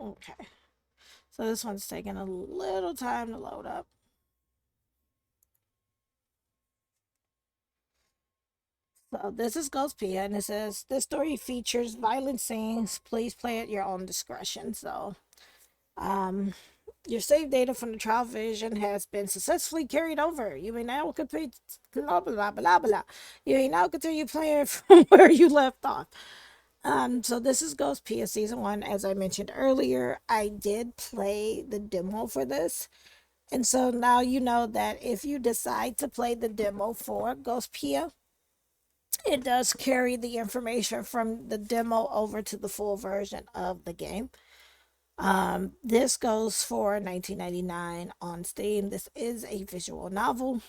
Okay. So this one's taking a little time to load up. So this is ghostpia, and it says this story features violent scenes. Please play at your own discretion. So, um, your save data from the trial version has been successfully carried over. You may now continue blah blah blah blah. You may now continue playing from where you left off. So this is ghostpia season 1. As I mentioned earlier, I did play the demo for this. And so now you know that if you decide to play the demo for ghostpia, it does carry the information from the demo over to the full version of the game. This goes for 19.99 on Steam. This is a visual novel.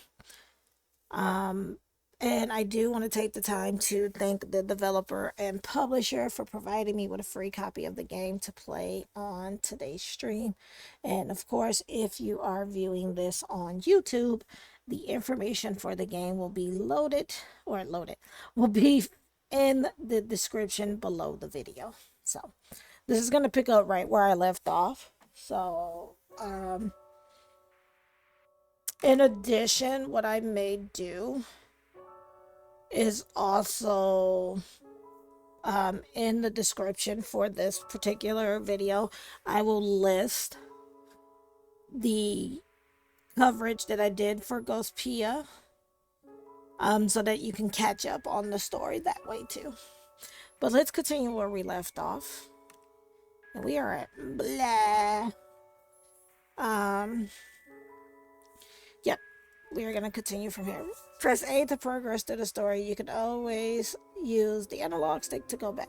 Um, and I do want to take the time to thank the developer and publisher for providing me with a free copy of the game to play on today's stream. And of course, if you are viewing this on YouTube, the information for the game will be will be in the description below the video. So this is going to pick up right where I left off. So, in addition, what I may do is also in the description for this particular video, I will list the coverage that I did for Ghostpia, so that you can catch up on the story that way too. But let's continue where we left off. And we are at blah. Um, yep, we are going to continue from here. Press A to progress through the story. You can always use the analog stick to go back.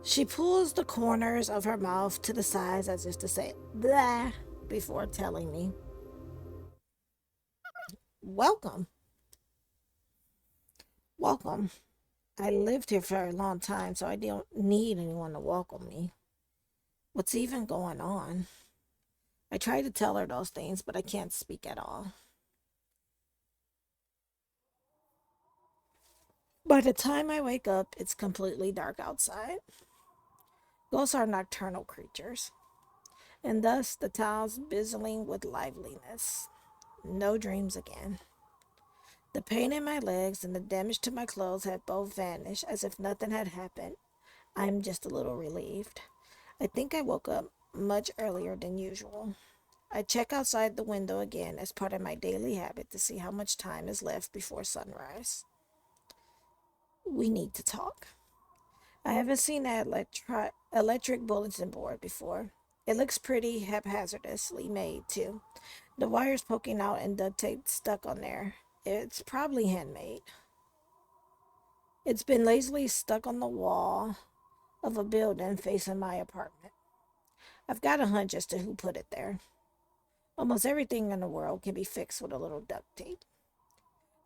She pulls the corners of her mouth to the sides as if to say blah before telling me, welcome, welcome. I lived here for a long time, so I don't need anyone to welcome me. What's even going on? I try to tell her those things, but I can't speak at all. By the time I wake up, it's completely dark outside. Ghosts are nocturnal creatures, and thus the town's bustling with liveliness. No dreams again. The pain in my legs and the damage to my clothes have both vanished as if nothing had happened. I'm just a little relieved. I think I woke up much earlier than usual. I check outside the window again as part of my daily habit to see how much time is left before sunrise. We need to talk. I haven't seen that electric bulletin board before. It looks pretty haphazardly made, too. The wires poking out and duct tape stuck on there. It's probably handmade. It's been lazily stuck on the wall of a building facing my apartment. I've got a hunch as to who put it there. Almost everything in the world can be fixed with a little duct tape.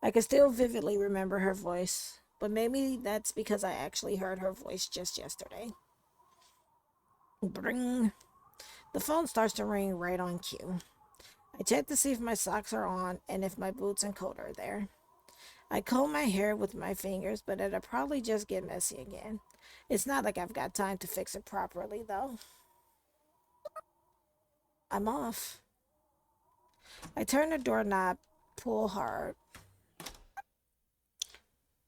I can still vividly remember her voice, but maybe that's because I actually heard her voice just yesterday. Bring. The phone starts to ring right on cue. I check to see if my socks are on and if my boots and coat are there. I comb my hair with my fingers, but it'll probably just get messy again. It's not like I've got time to fix it properly, though. I'm off. I turn the doorknob, pull hard.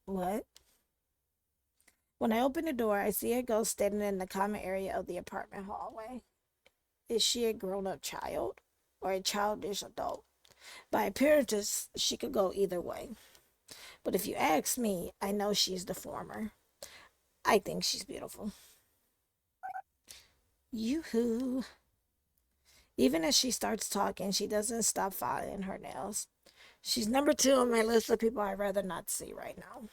What? When I open the door, I see a ghost standing in the common area of the apartment hallway. Is she a grown up child or a childish adult? By appearances, she could go either way. But if you ask me, I know she's the former. I think she's beautiful. Yoo-hoo. Even as she starts talking, she doesn't stop filing her nails. She's number 2 on my list of people I'd rather not see right now.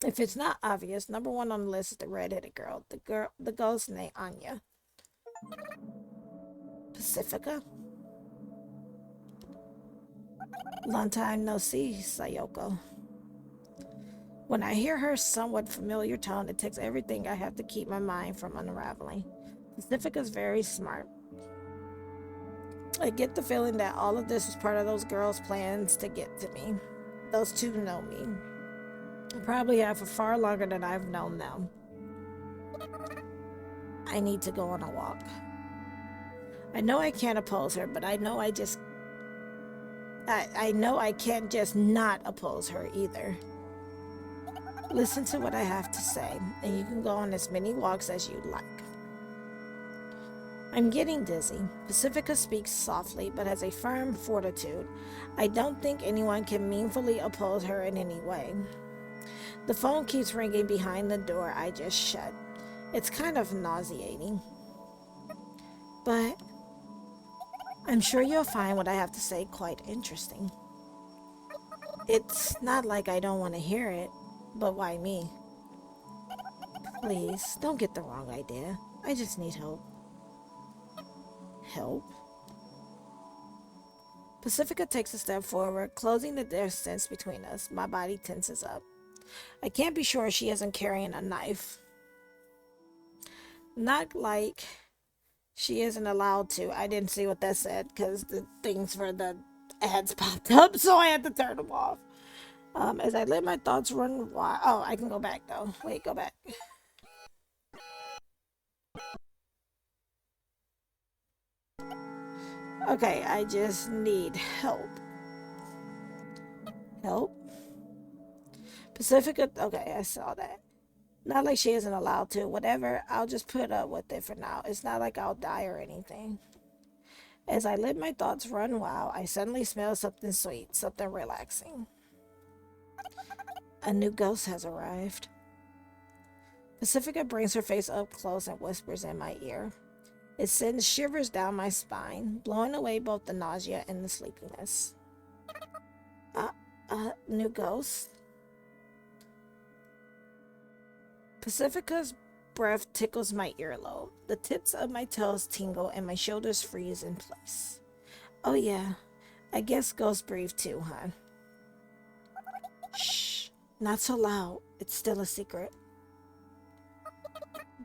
If it's not obvious, number 1 on the list is the redheaded girl, the ghost named Anya. Pacifica? Long time no see, Sayoko. When I hear her somewhat familiar tone, it takes everything I have to keep my mind from unraveling. Pacifica's very smart. I get the feeling that all of this is part of those girls' plans to get to me. Those two know me. Probably have for far longer than I've known them. I need to go on a walk. I know I can't oppose her, but I know I know I can't just not oppose her either. Listen to what I have to say, and you can go on as many walks as you'd like. I'm getting dizzy. Pacifica speaks softly, but has a firm fortitude. I don't think anyone can meaningfully oppose her in any way. The phone keeps ringing behind the door I just shut. It's kind of nauseating. But I'm sure you'll find what I have to say quite interesting. It's not like I don't want to hear it, but why me? Please, don't get the wrong idea. I just need help. Help? Pacifica takes a step forward, closing the distance between us. My body tenses up. I can't be sure she isn't carrying a knife. Not like she isn't allowed to. I didn't see what that said because the things for the ads popped up, so I had to turn them off. As I let my thoughts run wild. Oh, I can go back though. Wait, go back. Okay, I just need help. Help? Pacifica. Okay, I saw that. Not like she isn't allowed to. Whatever, I'll just put up with it for now. It's not like I'll die or anything. As I let my thoughts run wild, I suddenly smell something sweet, something relaxing. A new ghost has arrived. Pacifica brings her face up close and whispers in my ear. It sends shivers down my spine, blowing away both the nausea and the sleepiness. New ghost? Pacifica's breath tickles my earlobe. The tips of my toes tingle and my shoulders freeze in place. Oh yeah, I guess ghosts breathe too, huh? Shh, not so loud. It's still a secret.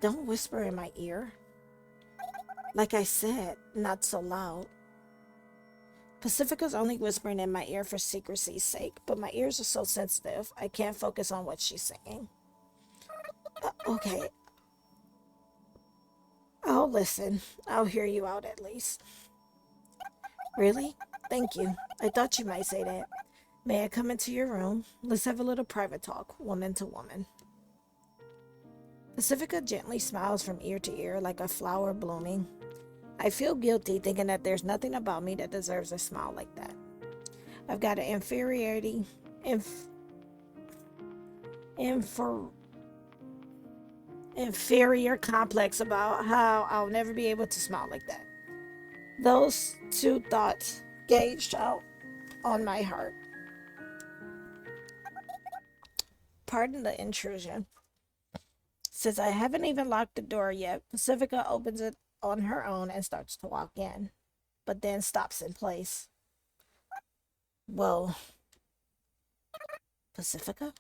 Don't whisper in my ear. Like I said, not so loud. Pacifica's only whispering in my ear for secrecy's sake, but my ears are so sensitive, I can't focus on what she's saying. Okay. I'll listen. I'll hear you out at least. Really? Thank you. I thought you might say that. May I come into your room? Let's have a little private talk, woman to woman. Pacifica gently smiles from ear to ear like a flower blooming. I feel guilty thinking that there's nothing about me that deserves a smile like that. I've got an inferior complex about how I'll never be able to smile like that. Those two thoughts gauged out on my heart. Pardon the intrusion. Since I haven't even locked the door yet, Pacifica opens it on her own and starts to walk in, but then stops in place. Whoa. Pacifica?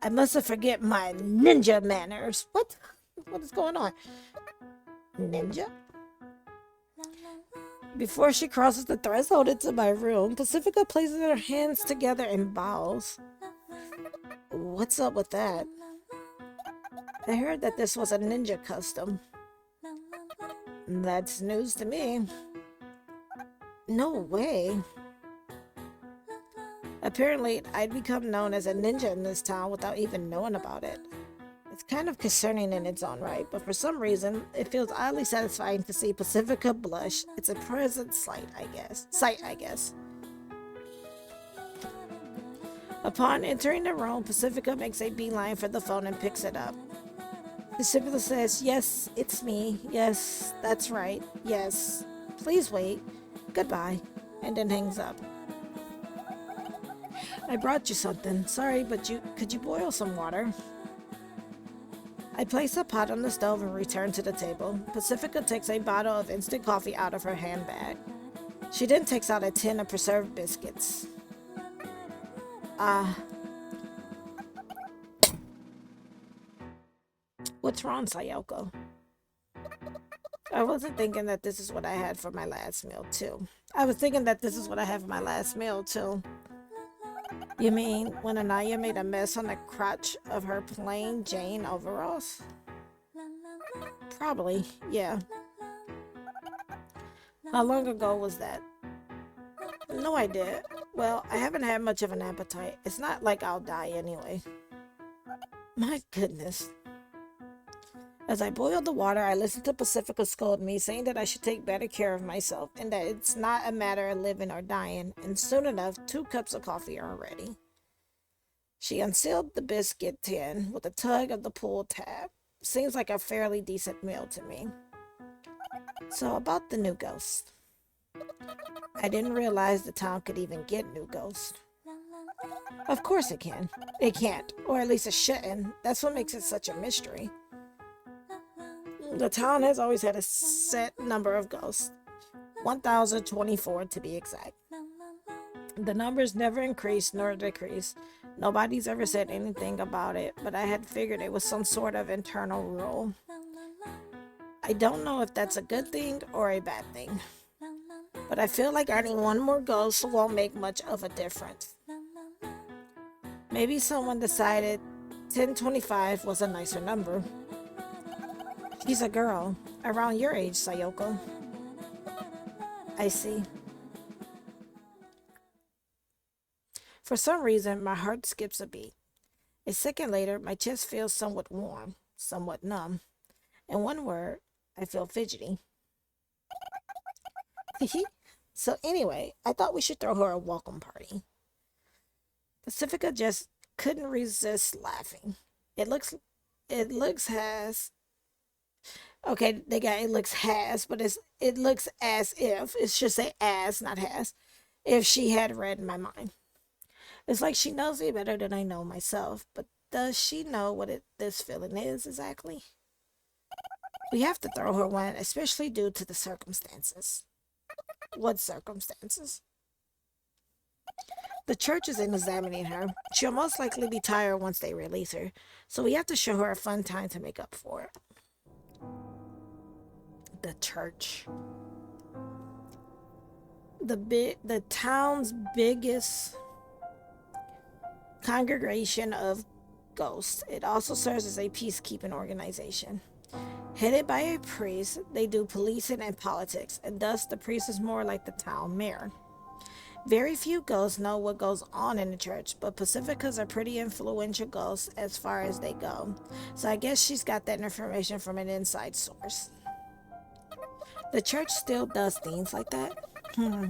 I must have forget my ninja manners. What? What is going on? Ninja? Before she crosses the threshold into my room, Pacifica places her hands together and bows. What's up with that? I heard that this was a ninja custom. That's news to me. No way. Apparently, I'd become known as a ninja in this town without even knowing about it. It's kind of concerning in its own right, but for some reason, it feels oddly satisfying to see Pacifica blush. It's a pleasant sight, I guess. Upon entering the room, Pacifica makes a beeline for the phone and picks it up. Pacifica says, "Yes, it's me. Yes, that's right. Yes. Please wait. Goodbye," and then hangs up. I brought you something. Sorry, but could you boil some water? I place a pot on the stove and return to the table. Pacifica takes a bottle of instant coffee out of her handbag. She then takes out a tin of preserved biscuits. What's wrong, Sayoko? I wasn't thinking that this is what I had for my last meal, too. You mean when Anaya made a mess on the crotch of her plain Jane overalls? Probably, yeah. How long ago was that? No idea. Well, I haven't had much of an appetite. It's not like I'll die anyway. My goodness. As I boiled the water, I listened to Pacifica scold me, saying that I should take better care of myself and that it's not a matter of living or dying, and soon enough, 2 cups of coffee are ready. She unsealed the biscuit tin with a tug of the pull tab. Seems like a fairly decent meal to me. So, about the new ghost. I didn't realize the town could even get new ghosts. Of course it can. It can't, or at least it shouldn't. That's what makes it such a mystery. The town has always had a set number of ghosts, 1,024 to be exact. The numbers never increase nor decrease. Nobody's ever said anything about it, but I had figured it was some sort of internal rule. I don't know if that's a good thing or a bad thing, but I feel like adding one more ghost won't make much of a difference. Maybe someone decided 1025 was a nicer number. She's a girl, around your age, Sayoko. I see. For some reason, my heart skips a beat. A second later, my chest feels somewhat warm, somewhat numb. In one word, I feel fidgety. So anyway, I thought we should throw her a welcome party. Pacifica just couldn't resist laughing. It looks has Okay, they got it looks has, but it looks as if it should say as, not has, if she had read my mind. It's like she knows me better than I know myself, but does she know what this feeling is exactly? We have to throw her one, especially due to the circumstances. What circumstances? The church is in examining her. She'll most likely be tired once they release her, so we have to show her a fun time to make up for it. The church. The town's biggest congregation of ghosts. It also serves as a peacekeeping organization. Headed by a priest, they do policing and politics, and thus the priest is more like the town mayor. Very few ghosts know what goes on in the church, but Pacifica's a pretty influential ghost as far as they go, so I guess she's got that information from an inside source. The church still does things like that.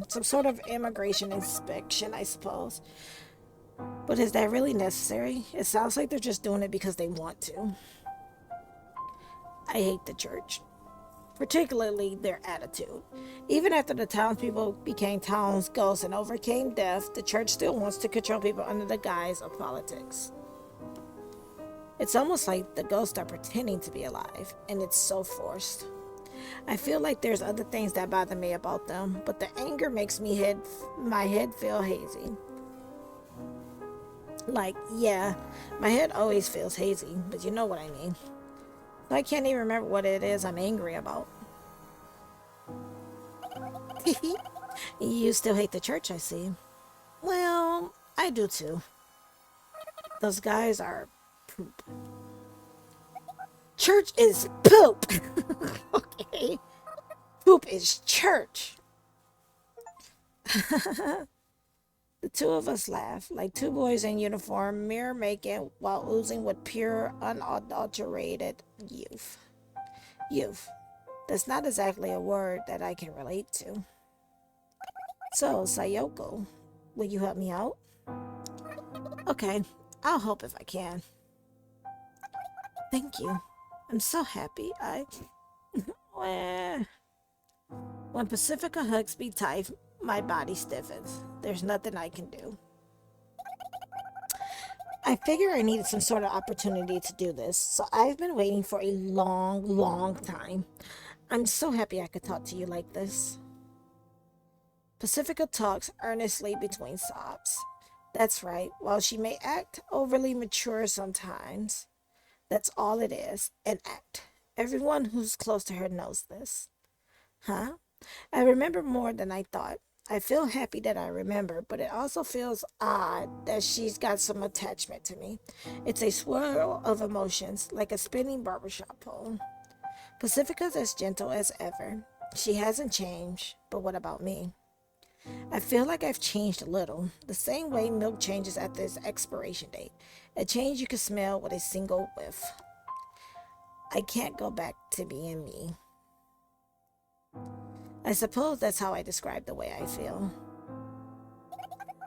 Some sort of immigration inspection, I suppose. But is that really necessary? It sounds like they're just doing it because they want to. I hate the church, particularly their attitude. Even after the townspeople became town's ghosts and overcame death, the church still wants to control people under the guise of politics. It's almost like the ghosts are pretending to be alive, and it's so forced. I feel like there's other things that bother me about them, but the anger makes my head feel hazy. Like, yeah, my head always feels hazy, but you know what I mean. So I can't even remember what it is I'm angry about. You still hate the church, I see. Well, I do too. Those guys are poop. Church is poop. Okay. Poop is church. The two of us laugh, like two boys in uniform, mirror making while oozing with pure, unadulterated youth. Youth. That's not exactly a word that I can relate to. So, Sayoko, will you help me out? Okay, I'll help if I can. Thank you. I'm so happy. When Pacifica hugs me tight, my body stiffens. There's nothing I can do. I figure I needed some sort of opportunity to do this, so I've been waiting for a long, long time. I'm so happy I could talk to you like this. Pacifica talks earnestly between sobs. That's right, while she may act overly mature sometimes, that's all it is, an act. Everyone who's close to her knows this. Huh? I remember more than I thought. I feel happy that I remember, but it also feels odd that she's got some attachment to me. It's a swirl of emotions, like a spinning barbershop pole. Pacifica's as gentle as ever. She hasn't changed, but what about me? I feel like I've changed a little, the same way milk changes after its expiration date. A change you can smell with a single whiff. I can't go back to being me. I suppose that's how I describe the way I feel.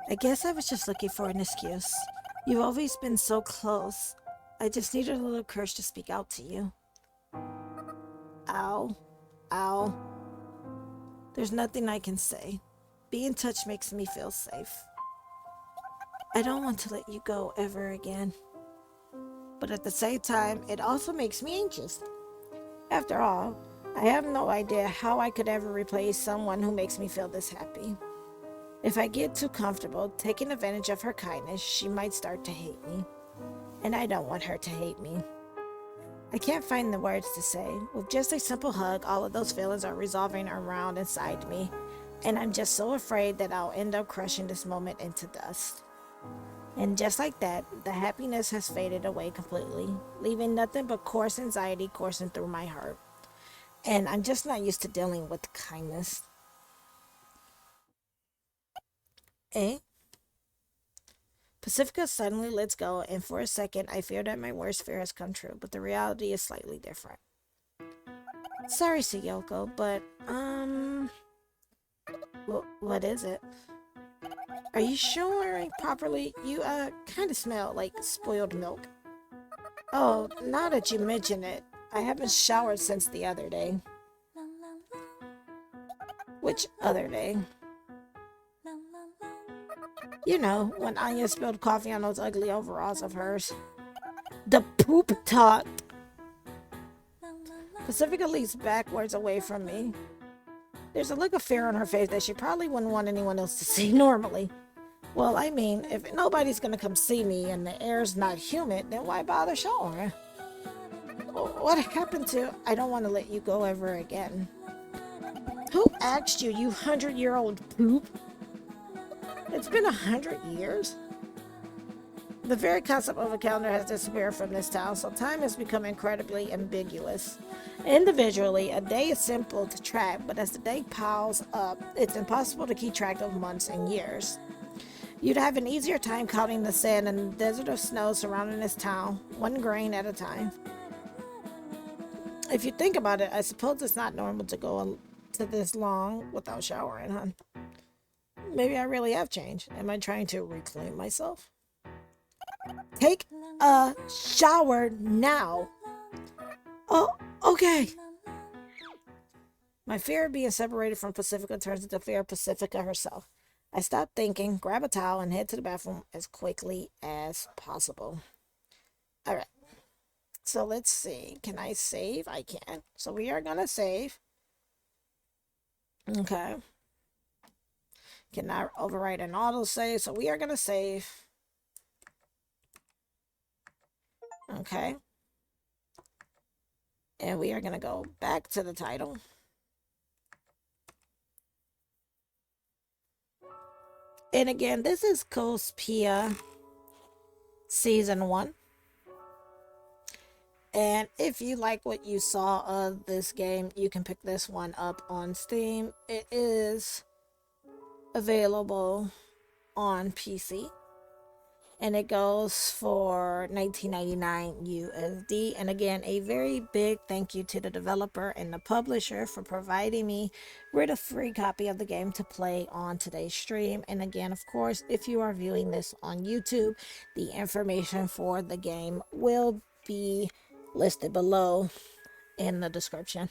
I guess I was just looking for an excuse. You've always been so close. I just needed a little courage to speak out to you. Ow. Ow. There's nothing I can say. Being touched makes me feel safe. I don't want to let you go ever again. But at the same time, it also makes me anxious. After all, I have no idea how I could ever replace someone who makes me feel this happy. If I get too comfortable taking advantage of her kindness, she might start to hate me. And I don't want her to hate me. I can't find the words to say. With just a simple hug, all of those feelings are resolving around inside me. And I'm just so afraid that I'll end up crushing this moment into dust. And just like that, the happiness has faded away completely, leaving nothing but coarse anxiety coursing through my heart. And I'm just not used to dealing with kindness. Eh? Pacifica suddenly lets go, and for a second, I fear that my worst fear has come true, but the reality is slightly different. Sorry, Suyoko, but, what is it? Are you showering properly? You, kind of smell like spoiled milk. Oh, now that you mention it, I haven't showered since the other day. Which other day? You know, when Anya spilled coffee on those ugly overalls of hers. The poop talk. Pacifica leaps backwards away from me. There's a look of fear on her face that she probably wouldn't want anyone else to see normally. Well, I mean, if nobody's gonna come see me and the air's not humid, then why bother showering? What happened to I don't want to let you go ever again? Who asked you, you 100-year-old poop? It's been 100 years? The very concept of a calendar has disappeared from this town, so time has become incredibly ambiguous. Individually, a day is simple to track, but as the day piles up, it's impossible to keep track of months and years. You'd have an easier time counting the sand and the desert of snow surrounding this town, one grain at a time. If you think about it, I suppose it's not normal to go to this long without showering, huh? Maybe I really have changed. Am I trying to reclaim myself? Take a shower now. Oh, okay. My fear of being separated from Pacifica turns into fear of Pacifica herself. I stop thinking, grab a towel, and head to the bathroom as quickly as possible. Alright. So let's see. Can I save? I can. So we are going to save. Okay. Cannot overwrite an autosave. So we are going to save. Okay. And we are going to go back to the title. And again, this is ghostpia Season 1. And if you like what you saw of this game, you can pick this one up on Steam. It is available on PC. And it goes for $19.99 USD. And again, a very big thank you to the developer and the publisher for providing me with a free copy of the game to play on today's stream. And again, of course, if you are viewing this on YouTube, the information for the game will be listed below in the description.